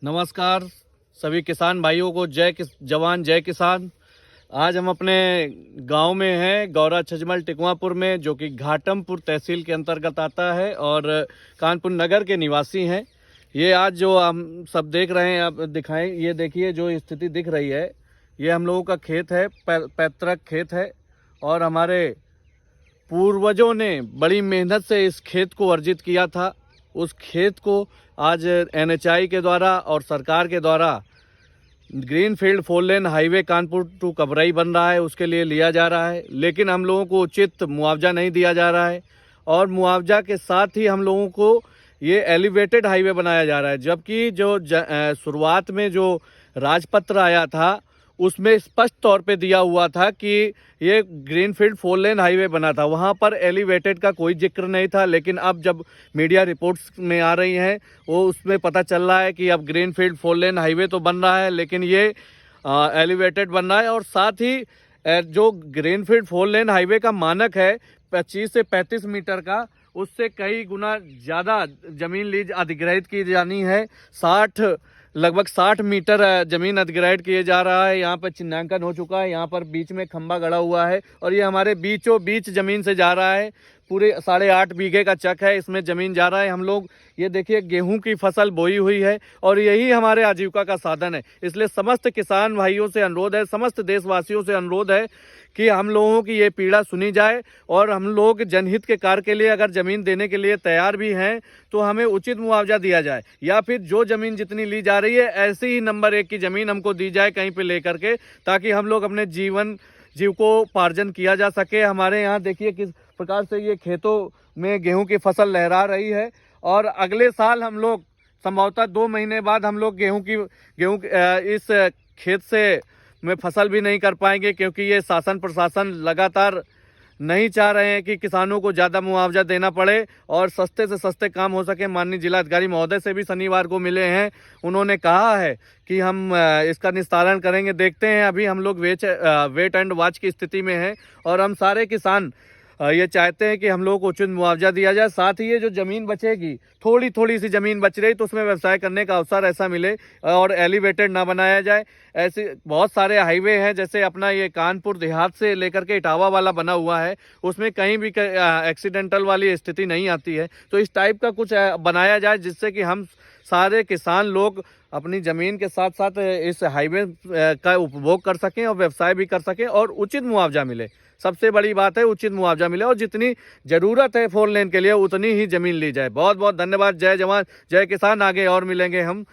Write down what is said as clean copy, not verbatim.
नमस्कार सभी किसान भाइयों को। जवान जय किसान। आज हम अपने गांव में हैं, गौरा छजमल टिकवापुर में, जो कि घाटमपुर तहसील के अंतर्गत आता है और कानपुर नगर के निवासी हैं। ये आज जो हम सब देख रहे हैं, आप दिखाएं, ये देखिए जो स्थिति दिख रही है, ये हम लोगों का खेत है, पैतृक खेत है। और हमारे पूर्वजों ने बड़ी मेहनत से इस खेत को अर्जित किया था। उस खेत को आज एनएचआई के द्वारा और सरकार के द्वारा greenfield 4 lane highway Kanpur to Kabrai बन रहा है, उसके लिए लिया जा रहा है। लेकिन हम लोगों को उचित मुआवजा नहीं दिया जा रहा है और मुआवजा के साथ ही हम लोगों को ये एलिवेटेड हाईवे बनाया जा रहा है। जबकि जो शुरुआत में जो राजपत्र आया था उसमें स्पष्ट तौर पे दिया हुआ था कि ये ग्रीनफील्ड 4 लेन हाईवे बना था, वहाँ पर एलिवेटेड का कोई जिक्र नहीं था। लेकिन अब जब मीडिया रिपोर्ट्स में आ रही हैं, वो उसमें पता चल रहा है कि अब ग्रीनफील्ड 4 लेन हाईवे तो बन रहा है, लेकिन ये एलिवेटेड बन रहा है। और साथ ही जो ग्रीनफील्ड 4 लेन हाईवे का मानक है 25 से 35 मीटर का, उससे कई गुना ज़्यादा ज़मीन लीज अधिग्रहित की जानी है। लगभग 60 मीटर ज़मीन अधिग्रहित किए जा रहा है। यहाँ पर चिन्हांकन हो चुका है, यहाँ पर बीच में खंभा गड़ा हुआ है और ये हमारे बीचों बीच ज़मीन से जा रहा है। पूरे 8.5 बीघे का चक है, इसमें ज़मीन जा रहा है। हम लोग ये देखिए गेहूं की फसल बोई हुई है और यही हमारे आजीविका का साधन है। इसलिए समस्त किसान भाइयों से अनुरोध है, समस्त देशवासियों से अनुरोध है कि हम लोगों की ये पीड़ा सुनी जाए और हम लोग जनहित के कार्य के लिए अगर ज़मीन देने के लिए तैयार भी हैं तो हमें उचित मुआवजा दिया जाए, या फिर जो ज़मीन जितनी ली जा रही है ऐसी ही नंबर 1 की ज़मीन हमको दी जाए कहीं पे लेकर के, ताकि हम लोग अपने जीविकोपार्जन किया जा सके। हमारे यहाँ देखिए किस प्रकार से ये खेतों में गेहूं की फसल लहरा रही है और अगले साल हम लोग संभवतः 2 महीने बाद हम लोग गेहूं इस खेत से में फसल भी नहीं कर पाएंगे, क्योंकि ये शासन प्रशासन लगातार नहीं चाह रहे हैं कि किसानों को ज़्यादा मुआवजा देना पड़े और सस्ते से सस्ते काम हो सके। माननीय जिलाधिकारी महोदय से भी शनिवार को मिले हैं, उन्होंने कहा है कि हम इसका निस्तारण करेंगे। देखते हैं, अभी हम लोग वेट एंड वॉच की स्थिति में हैं और हम सारे किसान ये चाहते हैं कि हम लोगों को उचित मुआवजा दिया जाए। साथ ही ये जो ज़मीन बचेगी, थोड़ी थोड़ी सी ज़मीन बच रही, तो उसमें व्यवसाय करने का अवसर ऐसा मिले और एलिवेटेड ना बनाया जाए। ऐसे बहुत सारे हाईवे हैं, जैसे अपना ये कानपुर देहात से लेकर के इटावा वाला बना हुआ है, उसमें कहीं भी एक्सीडेंटल वाली स्थिति नहीं आती है। तो इस टाइप का कुछ बनाया जाए जिससे कि हम सारे किसान लोग अपनी ज़मीन के साथ साथ इस हाईवे का उपभोग कर सकें और व्यवसाय भी कर सकें और उचित मुआवजा मिले। सबसे बड़ी बात है उचित मुआवजा मिले और जितनी ज़रूरत है 4 लेन के लिए उतनी ही ज़मीन ली जाए। बहुत बहुत धन्यवाद। जय जवान जय किसान। आगे और मिलेंगे हम।